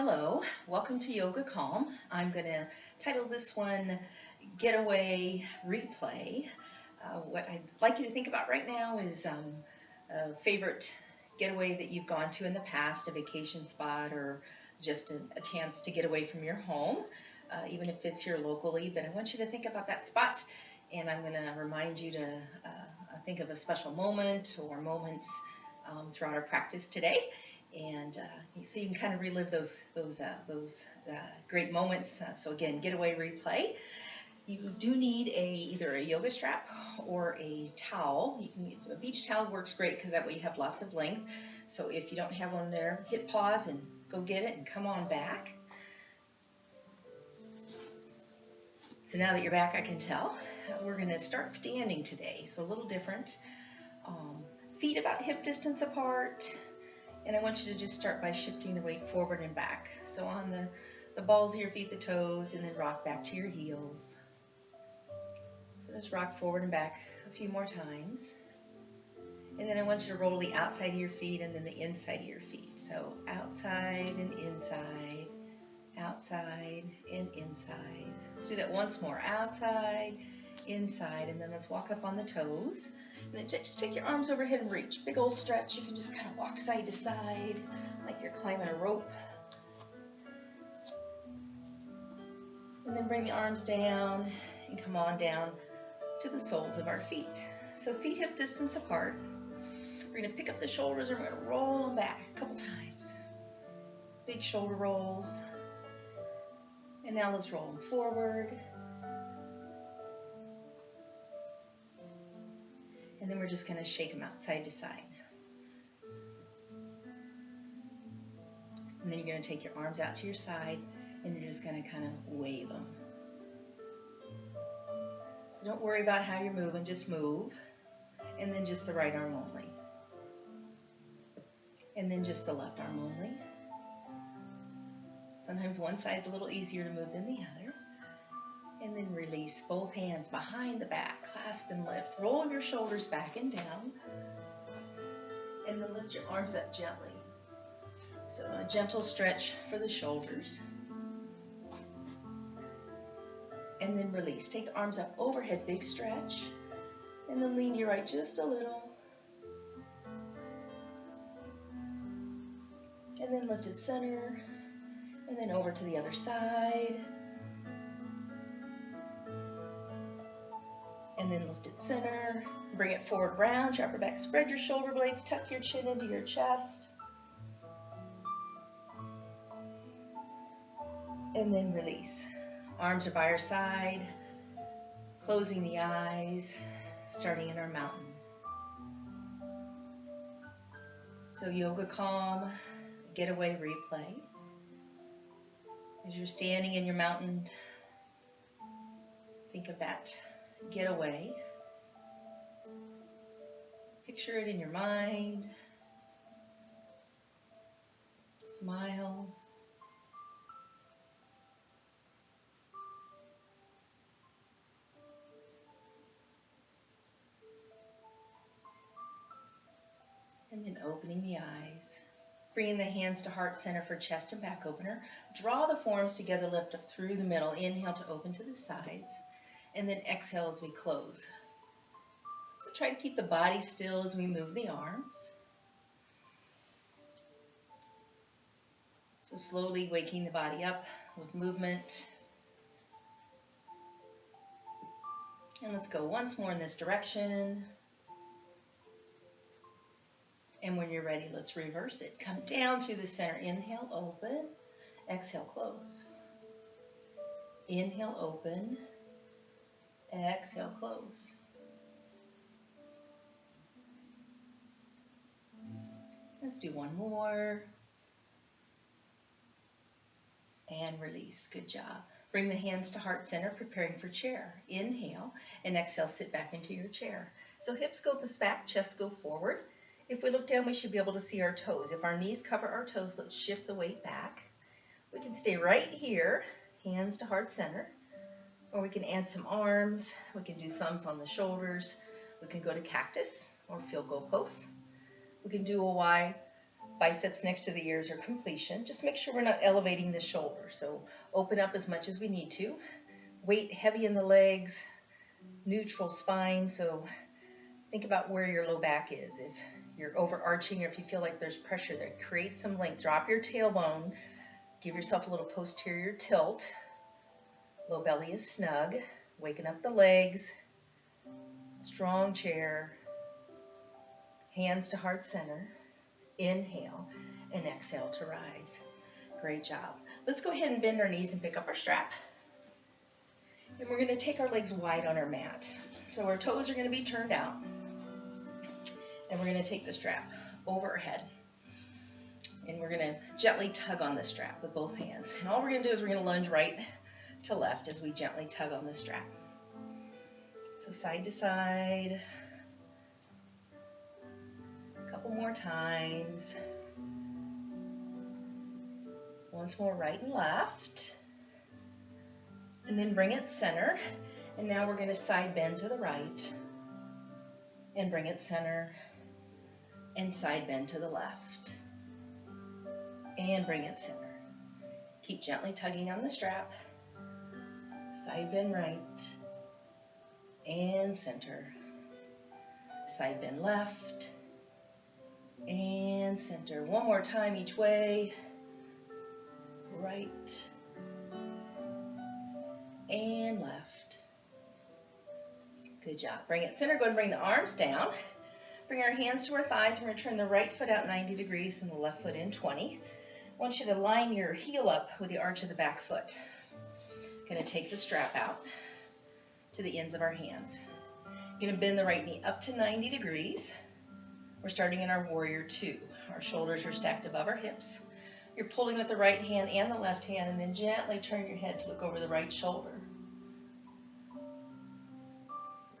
Hello, welcome to Yoga Calm. I'm going to title this one Getaway Replay. What I'd like you to think about right now is a favorite getaway that you've gone to in the past, a vacation spot or just a chance to get away from your home, even if it's here locally. But I want you to think about that spot, and I'm going to remind you to think of a special moment or moments throughout our practice today. And so you can kind of relive those great moments. So again, getaway replay. You do need either a yoga strap or a towel. A beach towel works great because that way you have lots of length. So if you don't have one there, hit pause and go get it and come on back. So now that you're back, I can tell. We're going to start standing today, so a little different. Feet about hip distance apart. And I want you to just start by shifting the weight forward and back. So on the balls of your feet, the toes, and then rock back to your heels. So just rock forward and back a few more times. And then I want you to roll the outside of your feet and then the inside of your feet. So outside and inside, outside and inside. Let's do that once more. Outside, inside, and then let's walk up on the toes. And then just take your arms overhead and reach. Big old stretch. You can just kind of walk side to side like you're climbing a rope. And then bring the arms down and come on down to the soles of our feet. So feet hip distance apart. We're going to pick up the shoulders and we're going to roll them back a couple times. Big shoulder rolls. And now let's roll them forward. And then we're just going to shake them out side to side. And then you're going to take your arms out to your side and you're just going to kind of wave them. So don't worry about how you're moving, just move. And then just the right arm only. And then just the left arm only. Sometimes one side's a little easier to move than the other. And then release both hands behind the back, clasp and lift. Roll your shoulders back and down. And then lift your arms up gently. So a gentle stretch for the shoulders. And then release. Take the arms up overhead, big stretch. And then lean to your right just a little. And then lift it center. And then over to the other side. And then lift it center, bring it forward round, drop your back, spread your shoulder blades, tuck your chin into your chest. And then release. Arms are by your side, closing the eyes, starting in our mountain. So Yoga Calm, getaway replay. As you're standing in your mountain, think of that getaway. Picture it in your mind. Smile. And then opening the eyes. Bringing the hands to heart center for chest and back opener. Draw the forearms together, lift up through the middle. Inhale to open to the sides. And then exhale as we close. So try to keep the body still as we move the arms. So slowly waking the body up with movement. And let's go once more in this direction. And when you're ready, let's reverse it. Come down through the center. Inhale, open. Exhale, close. Inhale, open. Exhale, close. Let's do one more. And release. Good job. Bring the hands to heart center, preparing for chair. Inhale and exhale, sit back into your chair. So hips go back, chest go forward. If we look down, we should be able to see our toes. If our knees cover our toes, let's shift the weight back. We can stay right here, hands to heart center. Or we can add some arms. We can do thumbs on the shoulders. We can go to cactus or field goal post. We can do a Y biceps next to the ears are completion. Just make sure we're not elevating the shoulder. So open up as much as we need to. Weight heavy in the legs, neutral spine. So think about where your low back is. If you're overarching or if you feel like there's pressure there, create some length. Drop your tailbone. Give yourself a little posterior tilt. Low belly is snug. Waking up the legs. Strong chair. Hands to heart center. Inhale and exhale to rise. Great job. Let's go ahead and bend our knees and pick up our strap. And we're going to take our legs wide on our mat. So our toes are going to be turned out. And we're going to take the strap over our head. And we're going to gently tug on the strap with both hands. And all we're going to do is we're going to lunge right to left as we gently tug on the strap. So side to side. A couple more times. Once more, right and left. And then bring it center. And now we're going to side bend to the right. And bring it center. And side bend to the left. And bring it center. Keep gently tugging on the strap. Side bend right. And center. Side bend left. And center. One more time each way. Right. And left. Good job. Bring it center. Go ahead and bring the arms down. Bring our hands to our thighs. We're going to turn the right foot out 90 degrees and the left foot in 20. I want you to line your heel up with the arch of the back foot. Going to take the strap out to the ends of our hands. Going to bend the right knee up to 90 degrees. We're starting in our warrior two. Our shoulders are stacked above our hips. You're pulling with the right hand and the left hand, and then gently turn your head to look over the right shoulder.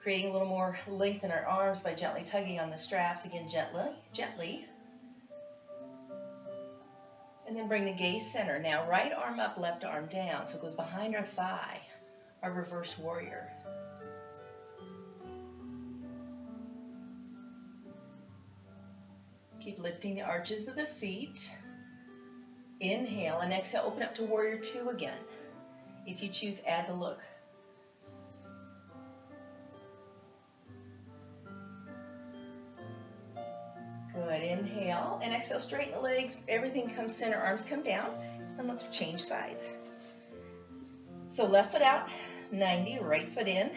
Creating a little more length in our arms by gently tugging on the straps. Again, gently. And then bring the gaze center. Now, right arm up, left arm down. So it goes behind our thigh, our reverse warrior. Keep lifting the arches of the feet. Inhale and exhale, open up to warrior two again. If you choose, add the look. Good, inhale and exhale, straighten the legs, everything comes center, arms come down, and let's change sides. So left foot out, 90, right foot in.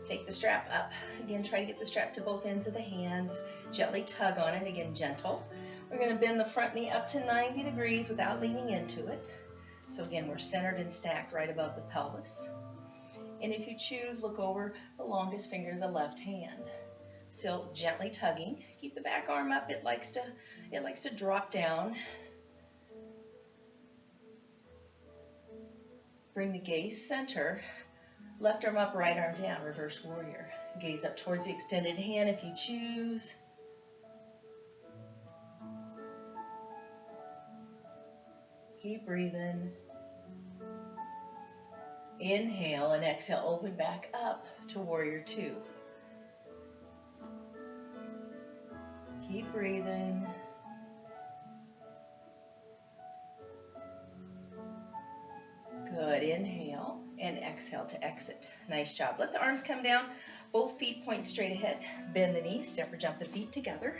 Take the strap up. Again, try to get the strap to both ends of the hands. Gently tug on it, again, gentle. We're going to bend the front knee up to 90 degrees without leaning into it. So again, we're centered and stacked right above the pelvis. And if you choose, look over the longest finger of the left hand. Still gently tugging. Keep the back arm up. It likes to drop down. Bring the gaze center. Left arm up, right arm down, reverse warrior. Gaze up towards the extended hand if you choose. Keep breathing. Inhale and exhale, open back up to warrior two. Keep breathing. Good, inhale and exhale to exit. Nice job. Let the arms come down, both feet point straight ahead. Bend the knees, step or jump the feet together.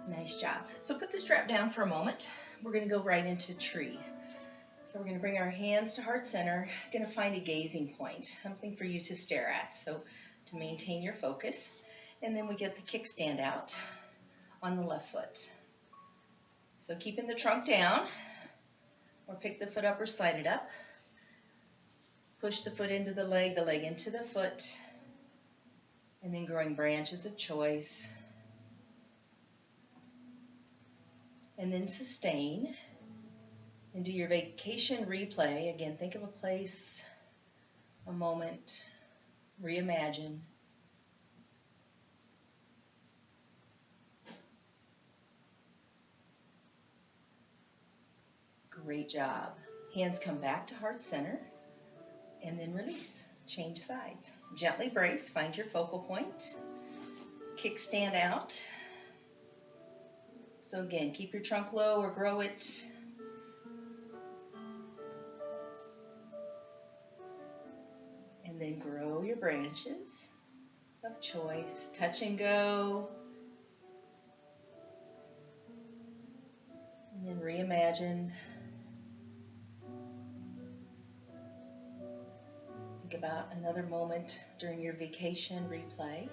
Nice job. So put the strap down for a moment. We're going to go right into tree. So we're going to bring our hands to heart center. Going to find a gazing point, something for you to stare at. So to maintain your focus. And then we get the kickstand out on the left foot. So keeping the trunk down, or pick the foot up or slide it up. Push the foot into the leg into the foot, and then growing branches of choice. And then sustain, and do your vacation replay. Again, think of a place, a moment, reimagine. Great job. Hands come back to heart center, and then release. Change sides. Gently brace, find your focal point. Kickstand out. So again, keep your trunk low or grow it. And then grow your branches of choice. Touch and go. And then reimagine. Think about another moment during your vacation, replay.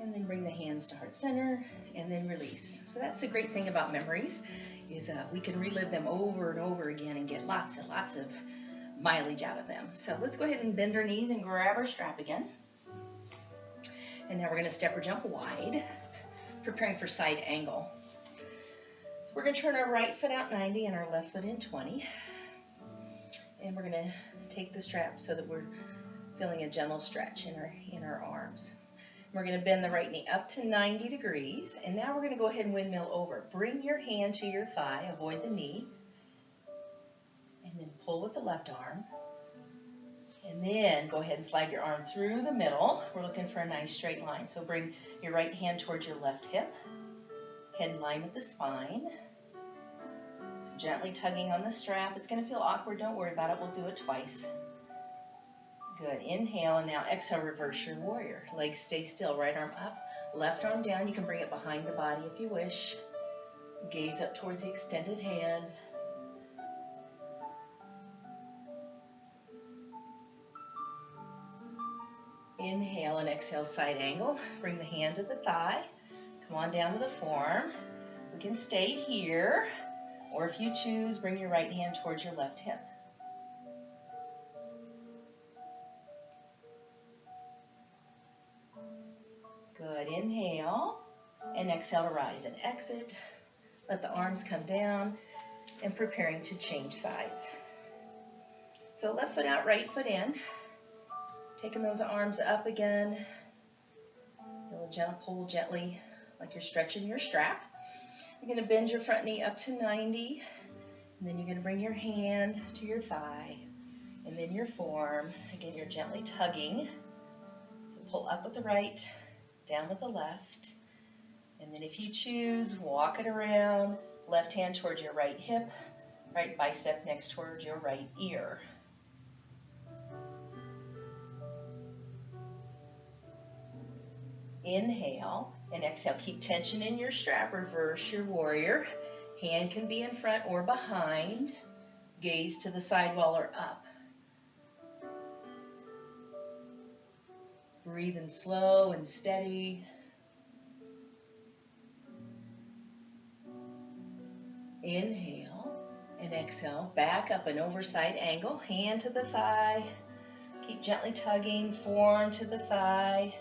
And then bring the hands to heart center and then release. So that's the great thing about memories is we can relive them over and over again and get lots and lots of mileage out of them. So let's go ahead and bend our knees and grab our strap again. And now we're going to step or jump wide, preparing for side angle. So we're going to turn our right foot out 90 and our left foot in 20. And we're going to take the strap so that we're feeling a gentle stretch in our arms. We're going to bend the right knee up to 90 degrees. And now we're going to go ahead and windmill over. Bring your hand to your thigh, avoid the knee. And then pull with the left arm. And then go ahead and slide your arm through the middle. We're looking for a nice straight line. So bring your right hand towards your left hip. Head in line with the spine. So gently tugging on the strap. It's going to feel awkward. Don't worry about it. We'll do it twice. Good. Inhale, and now exhale, reverse your warrior. Legs stay still. Right arm up, left arm down. You can bring it behind the body if you wish. Gaze up towards the extended hand. Inhale and exhale, side angle. Bring the hand to the thigh. Come on down to the forearm. We can stay here, or if you choose, bring your right hand towards your left hip. Good. Inhale and exhale to rise and exit. Let the arms come down and preparing to change sides. So left foot out, right foot in. Taking those arms up again. Feel a gentle pull gently like you're stretching your strap. You're going to bend your front knee up to 90. And then you're going to bring your hand to your thigh. And then your forearm. Again, you're gently tugging. So pull up with the right. Down with the left, and then if you choose, walk it around, left hand towards your right hip, right bicep next towards your right ear. Inhale and exhale. Keep tension in your strap. Reverse your warrior. Hand can be in front or behind. Gaze to the side wall or up. Breathing slow and steady. Inhale and exhale. Back up and over side angle. Hand to the thigh. Keep gently tugging. Forearm to the thigh.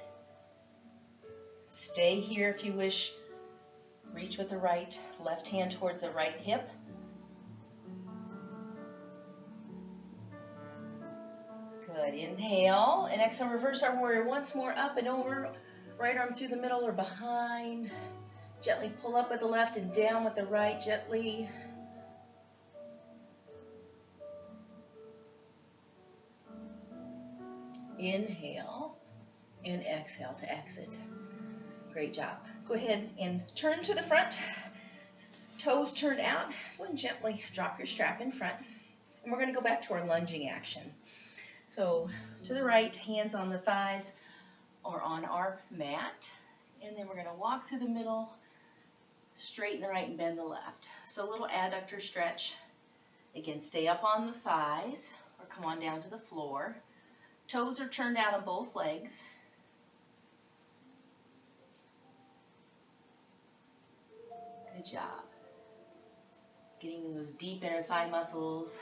Stay here if you wish. Reach with the right. Left hand towards the right hip. Good. Inhale and exhale. Reverse our warrior once more. Up and over. Right arm through the middle or behind. Gently pull up with the left and down with the right. Gently. Inhale and exhale to exit. Great job. Go ahead and turn to the front. Toes turned out. Go and gently drop your strap in front. And we're going to go back to our lunging action. So to the right, hands on the thighs or on our mat. And then we're going to walk through the middle, straighten the right and bend the left. So a little adductor stretch. Again, stay up on the thighs or come on down to the floor. Toes are turned out on both legs. Good job. Getting those deep inner thigh muscles.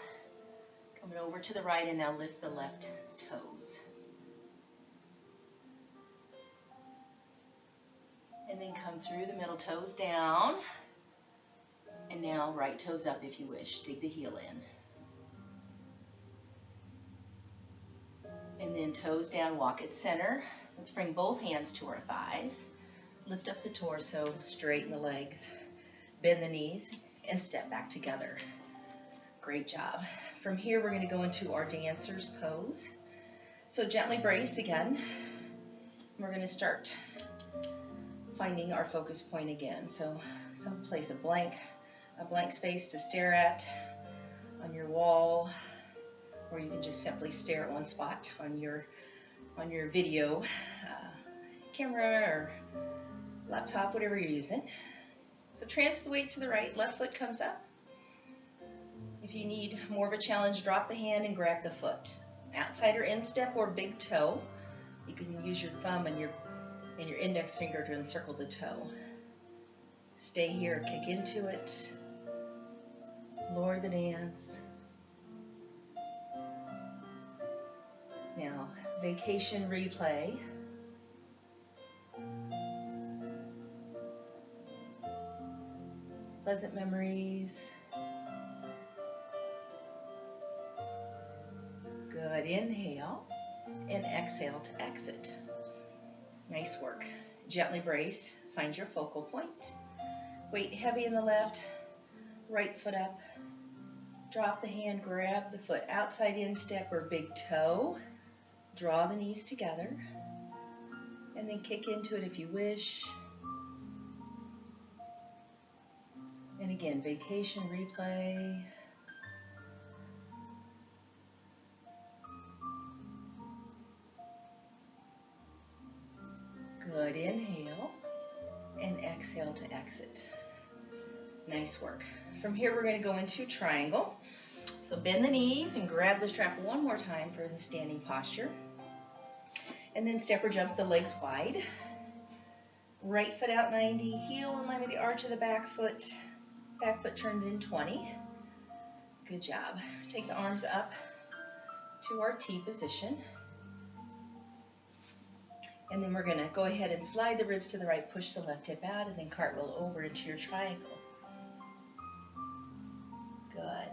Coming over to the right and now lift the left toes. And then come through the middle, toes down. And now right toes up if you wish. Dig the heel in. And then toes down, walk at center. Let's bring both hands to our thighs. Lift up the torso, straighten the legs, bend the knees, and step back together. Great job. From here, we're going to go into our dancer's pose. So gently brace again. We're going to start finding our focus point again. So someplace a blank space to stare at on your wall, or you can just simply stare at one spot on your video camera or laptop, whatever you're using. So transfer the weight to the right, left foot comes up. If you need more of a challenge, drop the hand and grab the foot. Outside or instep or big toe. You can use your thumb and your index finger to encircle the toe. Stay here, kick into it. Lower the dance. Now, vacation replay. Pleasant memories. Good. Inhale and exhale to exit. Nice work. Gently brace. Find your focal point. Weight heavy in the left. Right foot up. Drop the hand, grab the foot. Outside instep or big toe. Draw the knees together. And then kick into it if you wish. And again, vacation replay. Good. Inhale and exhale to exit. Nice work. From here, we're going to go into triangle. So bend the knees and grab the strap one more time for the standing posture. And then step or jump the legs wide. Right foot out 90, heel in line with the arch of the back foot. Back foot turns in 20. Good job. Take the arms up to our T position. And then we're going to go ahead and slide the ribs to the right, push the left hip out, and then cartwheel over into your triangle. Good.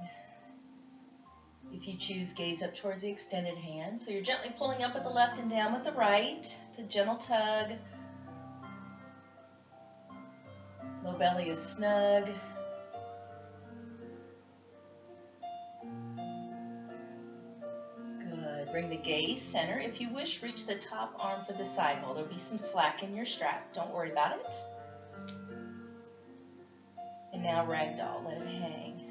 If you choose, gaze up towards the extended hand. So you're gently pulling up with the left and down with the right. It's a gentle tug. Low belly is snug. Bring the gaze center. If you wish, reach the top arm for the sidewall. There'll be some slack in your strap. Don't worry about it. And now ragdoll. Let it hang.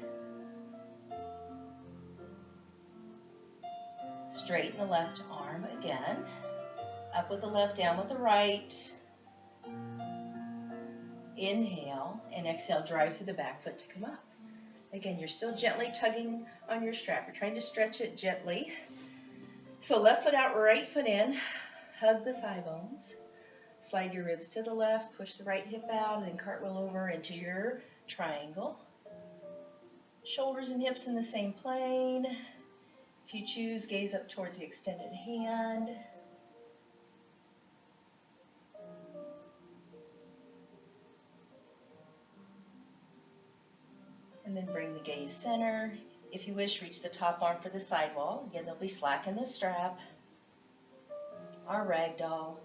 Straighten the left arm again. Up with the left, down with the right. Inhale and exhale. Drive through the back foot to come up. Again, you're still gently tugging on your strap. You're trying to stretch it gently. So left foot out, right foot in, hug the thigh bones, slide your ribs to the left, push the right hip out, and then cartwheel over into your triangle. Shoulders and hips in the same plane. If you choose, gaze up towards the extended hand. And then bring the gaze center. If you wish, reach the top arm for the sidewall. Again, there'll be slack in the strap. Our ragdoll.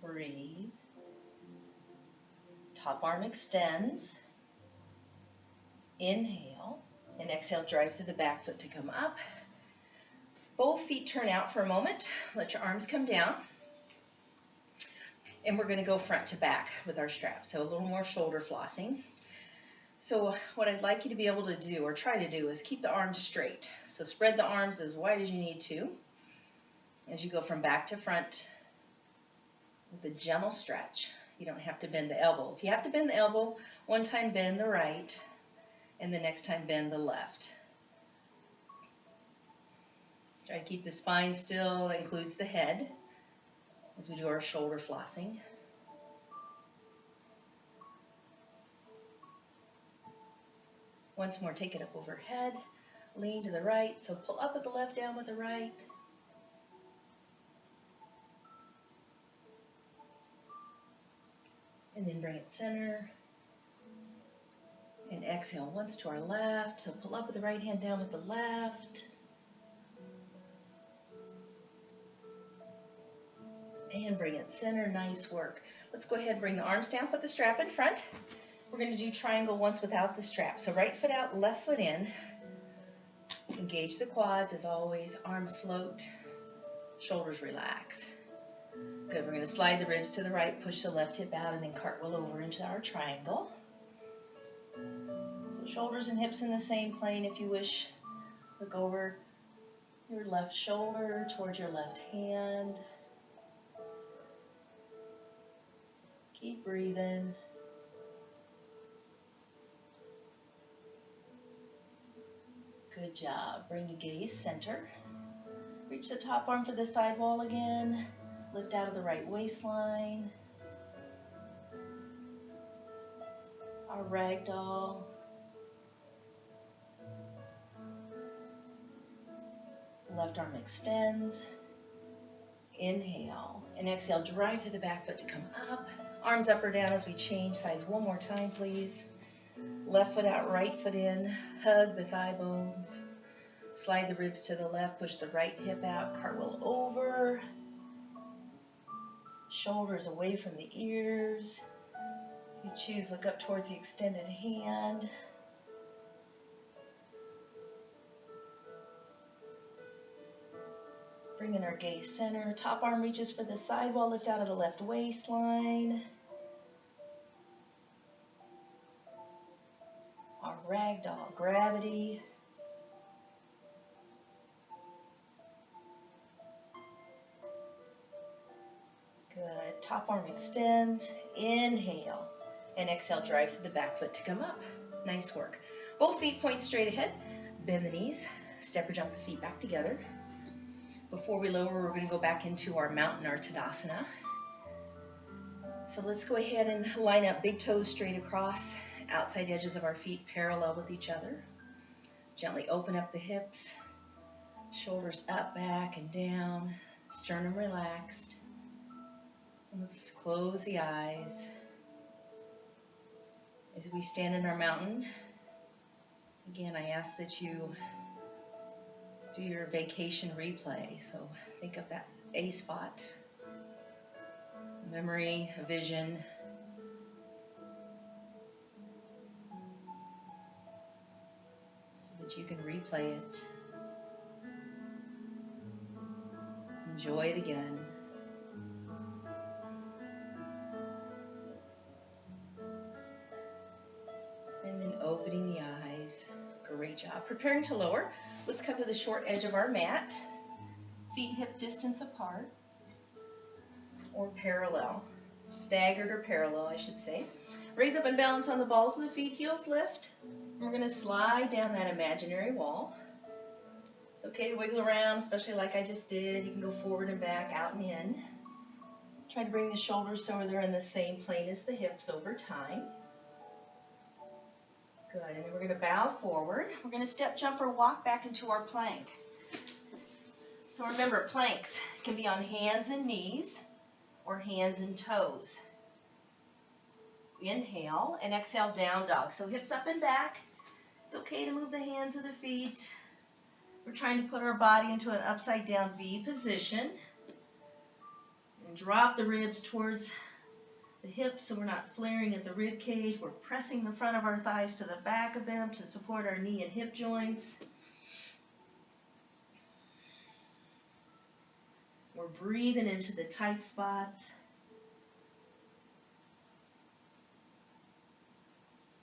Breathe. Top arm extends. Inhale and exhale, drive through the back foot to come up. Both feet turn out for a moment. Let your arms come down. And we're going to go front to back with our strap. So a little more shoulder flossing. So what I'd like you to be able to do, or try to do, is keep the arms straight. So spread the arms as wide as you need to as you go from back to front with a gentle stretch. You don't have to bend the elbow. If you have to bend the elbow, one time bend the right, and the next time bend the left. Try to keep the spine still. That includes the head as we do our shoulder flossing. Once more, take it up overhead, lean to the right, so pull up with the left, down with the right. And then bring it center. And exhale once to our left, so pull up with the right hand, down with the left. And bring it center, nice work. Let's go ahead and bring the arms down, put the strap in front. We're going to do triangle once without the strap. So right foot out, left foot in. Engage the quads as always. Arms float, shoulders relax. Good. We're going to slide the ribs to the right, push the left hip out, and then cartwheel over into our triangle. So shoulders and hips in the same plane if you wish. Look over your left shoulder towards your left hand. Keep breathing. Good job. Bring the gaze center. Reach the top arm for the side wall again. Lift out of the right waistline. Our ragdoll. Left arm extends. Inhale. And exhale, drive through the back foot to come up. Arms up or down as we change sides. One more time, please. Left foot out, right foot in. Hug the thigh bones. Slide the ribs to the left. Push the right hip out. Cartwheel over. Shoulders away from the ears. You choose, look up towards the extended hand. Bring in our gaze center. Top arm reaches for the sidewall. Lift out of the left waistline. Our ragdoll, gravity. Good. Top arm extends. Inhale. And exhale, drive through the back foot to come up. Nice work. Both feet point straight ahead. Bend the knees. Step or jump the feet back together. Before we lower, we're going to go back into our mountain, our Tadasana. So let's go ahead and line up big toes straight across, outside edges of our feet parallel with each other. Gently open up the hips, shoulders up, back, and down, sternum relaxed. And let's close the eyes. As we stand in our mountain, again, I ask that you do your vacation replay. So think of that A spot, memory, a vision. So that you can replay it. Enjoy it again. And then opening the eyes. Great job. Preparing to lower. Let's come to the short edge of our mat. Feet hip distance apart. Or parallel. Staggered or parallel, I should say. Raise up and balance on the balls of the feet. Heels lift. We're going to slide down that imaginary wall. It's okay to wiggle around, especially like I just did. You can go forward and back, out and in. Try to bring the shoulders so they're in the same plane as the hips over time. Good, and then we're going to bow forward. We're going to step, jump, or walk back into our plank. So remember, planks can be on hands and knees or hands and toes. Inhale and exhale, down dog. So hips up and back. It's okay to move the hands or the feet. We're trying to put our body into an upside down V position. And drop the ribs towards the hips so we're not flaring at the rib cage. We're pressing the front of our thighs to the back of them to support our knee and hip joints. We're breathing into the tight spots.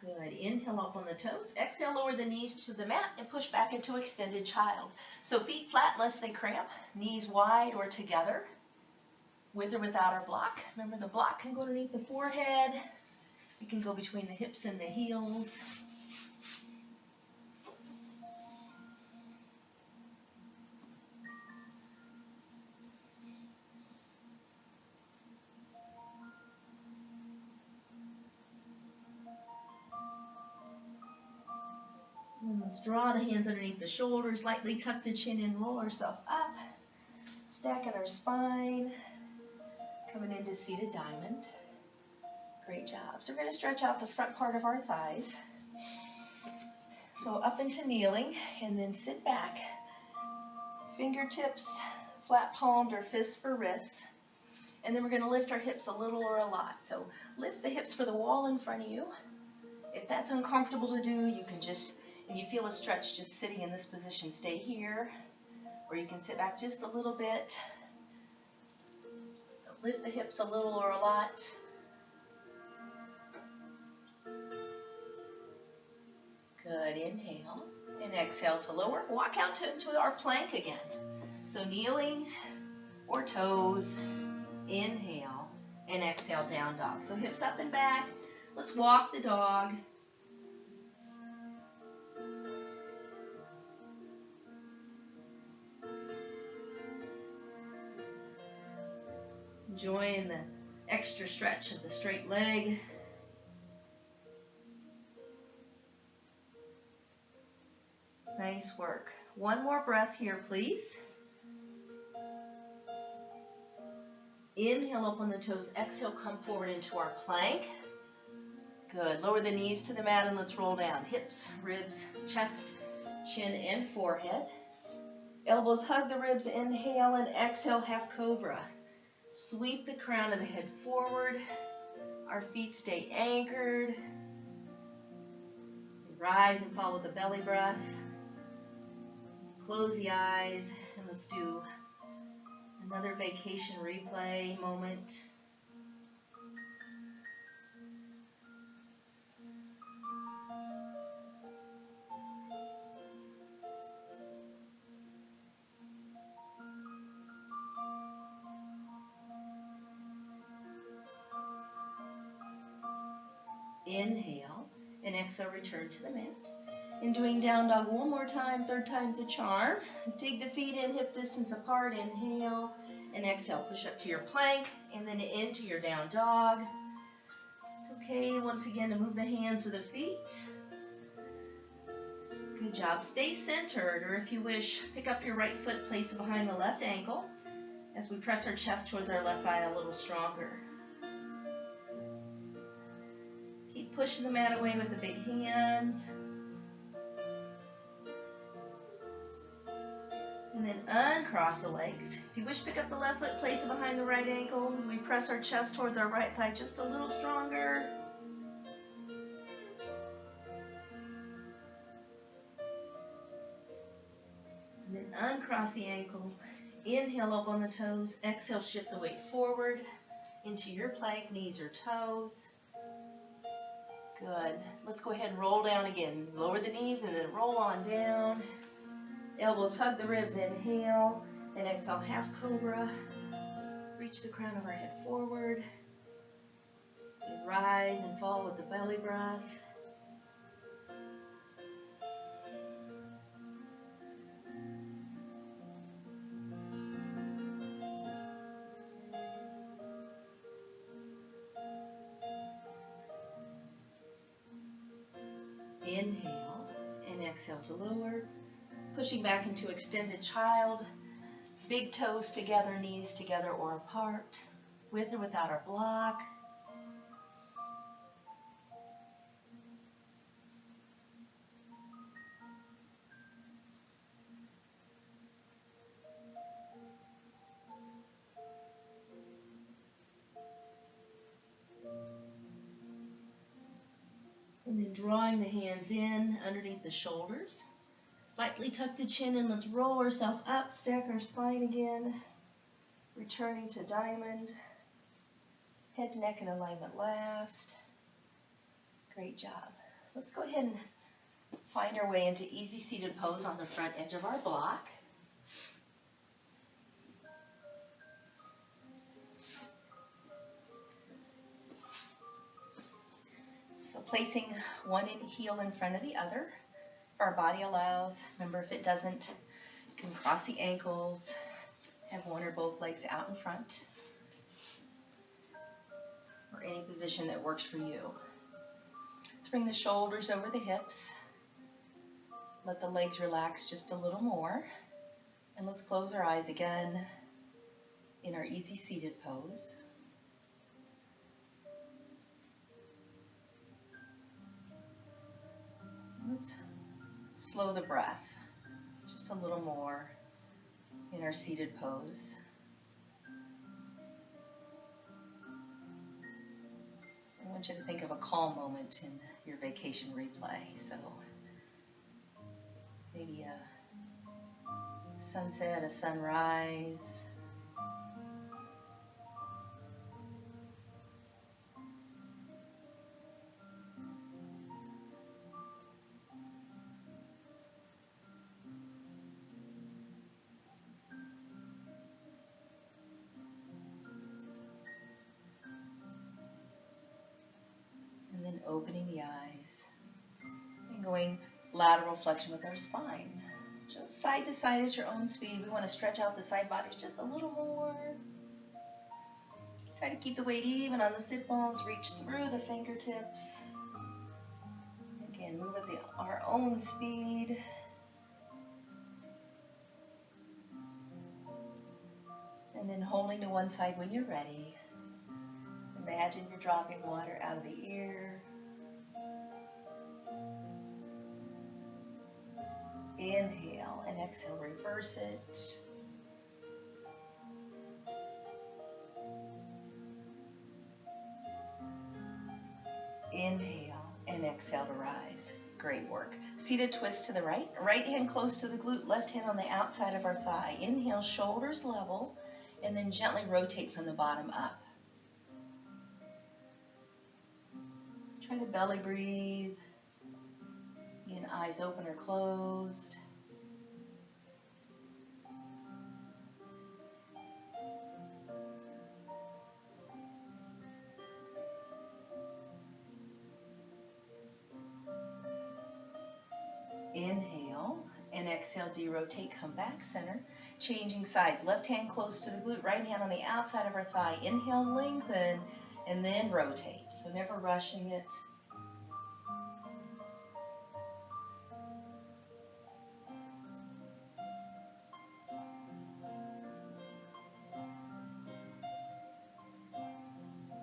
Good. Inhale up on the toes. Exhale, lower the knees to the mat and push back into extended child. So feet flat unless they cramp. Knees wide or together. With or without our block. Remember, the block can go underneath the forehead. It can go between the hips and the heels. And let's draw the hands underneath the shoulders. Lightly tuck the chin and roll ourselves up. Stacking our spine. Coming into seated diamond. Great job. So we're going to stretch out the front part of our thighs. So up into kneeling and then sit back. Fingertips flat palmed or fists for wrists. And then we're going to lift our hips a little or a lot. So lift the hips for the wall in front of you. If that's uncomfortable to do, you can just and you feel a stretch just sitting in this position, stay here, or you can sit back just a little bit. Lift the hips a little or a lot. Good, inhale, and exhale to lower. Walk out into our plank again. So kneeling or toes, inhale, and exhale, down dog. So hips up and back. Let's walk the dog. Enjoying the extra stretch of the straight leg. Nice work. One more breath here, please. Inhale, open the toes. Exhale, come forward into our plank. Good. Lower the knees to the mat and let's roll down. Hips, ribs, chest, chin, and forehead. Elbows hug the ribs. Inhale and exhale, half cobra. Sweep the crown of the head forward. Our feet stay anchored. Rise and fall with the belly breath. Close the eyes and let's do another vacation replay moment. Inhale and exhale, return to the mat. And doing down dog one more time, third time's a charm. Dig the feet in, hip distance apart. Inhale and exhale. Push up to your plank and then into your down dog. It's okay once again to move the hands to the feet. Good job. Stay centered, or if you wish, pick up your right foot, place it behind the left ankle as we press our chest towards our left thigh a little stronger. Keep pushing the mat away with the big hands. And then uncross the legs. If you wish, pick up the left foot, place it behind the right ankle as we press our chest towards our right thigh just a little stronger. And then uncross the ankle. Inhale up on the toes. Exhale, shift the weight forward into your plank, knees or toes. Good. Let's go ahead and roll down again. Lower the knees and then roll on down. Elbows hug the ribs. Inhale and exhale, half cobra. Reach the crown of our head forward. Rise and fall with the belly breath. Inhale and exhale to lower. Pushing back into extended child. Big toes together, knees together or apart. With or without our block. And then drawing the hands in underneath the shoulders. Lightly tuck the chin and let's roll ourselves up, stack our spine again. Returning to diamond. Head, neck, and alignment last. Great job. Let's go ahead and find our way into easy seated pose on the front edge of our block. So placing one heel in front of the other. If our body allows, remember if it doesn't, you can cross the ankles, have one or both legs out in front, or any position that works for you. Let's bring the shoulders over the hips. Let the legs relax just a little more. And let's close our eyes again in our easy seated pose. Let's slow the breath just a little more in our seated pose. I want you to think of a calm moment in your vacation replay. So maybe a sunset, a sunrise. And then opening the eyes and going lateral flexion with our spine. So side to side at your own speed. We want to stretch out the side bodies just a little more. Try to keep the weight even on the sit bones. Reach through the fingertips. Again, move at our own speed. And then holding to one side when you're ready. Imagine you're dropping water out of the ear. Inhale and exhale, reverse it. Inhale and exhale to rise. Great work. Seated twist to the right. Right hand close to the glute, left hand on the outside of our thigh. Inhale, shoulders level, and then gently rotate from the bottom up. Try to belly breathe. Again, eyes open or closed. Inhale and exhale, derotate, come back center. Changing sides, left hand close to the glute, right hand on the outside of our thigh. Inhale, lengthen, and then rotate. So never rushing it.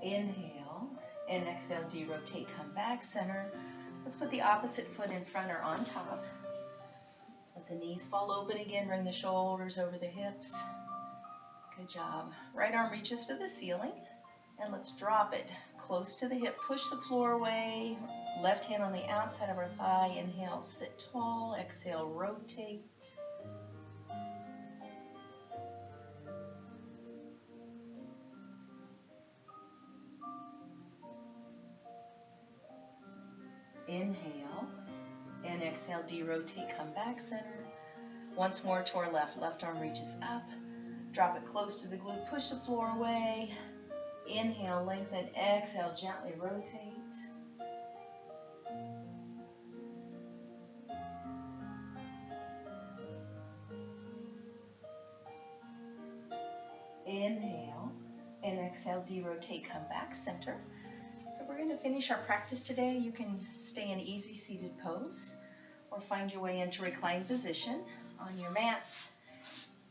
Inhale and exhale, derotate, come back center. Let's put the opposite foot in front or on top. Let the knees fall open again, bring the shoulders over the hips. Good job. Right arm reaches for the ceiling, and let's drop it close to the hip. Push the floor away. Left hand on the outside of our thigh. Inhale, sit tall. Exhale, rotate. Inhale and exhale, derotate, come back center. Once more to our left. Left arm reaches up. Drop it close to the glute. Push the floor away. Inhale, lengthen. Exhale, gently rotate. Inhale and exhale, derotate, come back center. So we're going to finish our practice today. You can stay in easy seated pose or find your way into reclined position on your mat,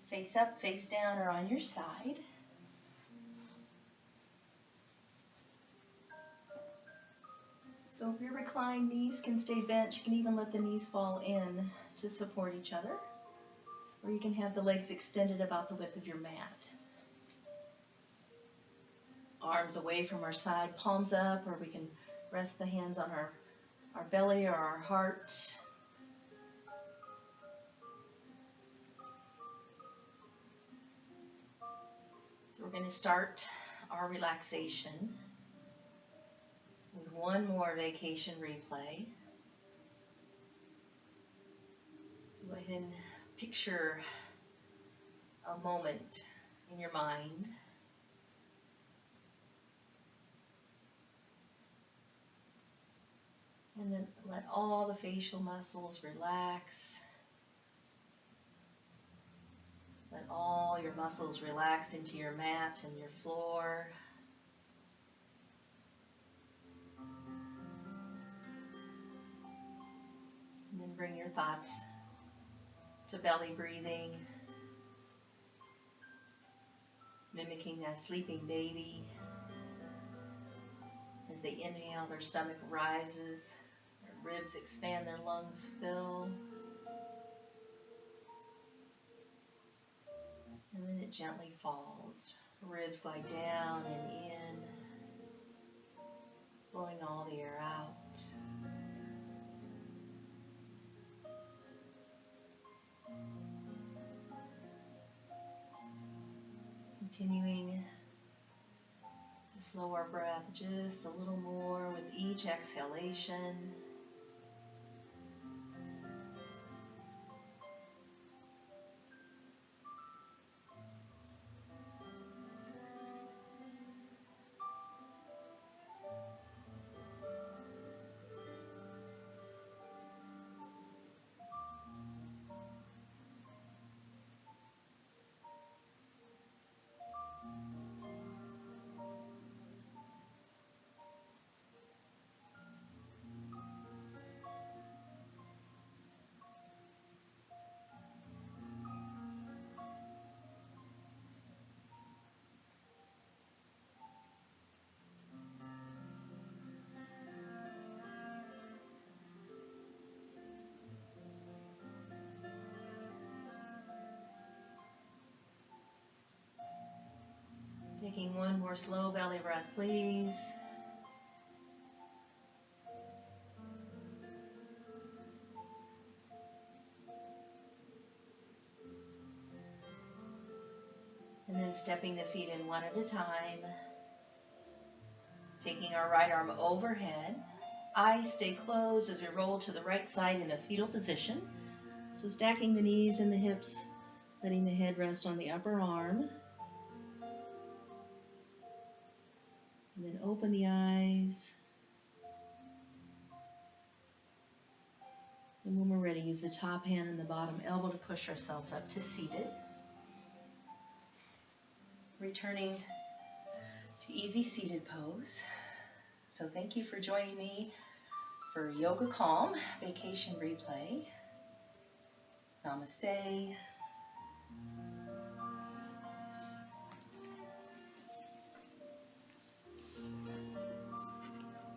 face up, face down, or on your side. So if you're reclined, knees can stay bent. You can even let the knees fall in to support each other. Or you can have the legs extended about the width of your mat. Arms away from our side, palms up, or we can rest the hands on our belly or our heart. So we're going to start our relaxation with one more vacation replay. So go ahead and picture a moment in your mind. And then let all the facial muscles relax. Let all your muscles relax into your mat and your floor. And then bring your thoughts to belly breathing, mimicking that sleeping baby. As they inhale, their stomach rises. Ribs expand, their lungs fill. And then it gently falls. Ribs glide down and in, blowing all the air out. Continuing to slow our breath just a little more with each exhalation. Taking one more slow belly breath, please. And then stepping the feet in one at a time. Taking our right arm overhead. Eyes stay closed as we roll to the right side in a fetal position. So stacking the knees and the hips, letting the head rest on the upper arm. And then open the eyes. And when we're ready, use the top hand and the bottom elbow to push ourselves up to seated. Returning to easy seated pose. So thank you for joining me for Yoga Calm Vacation Replay. Namaste.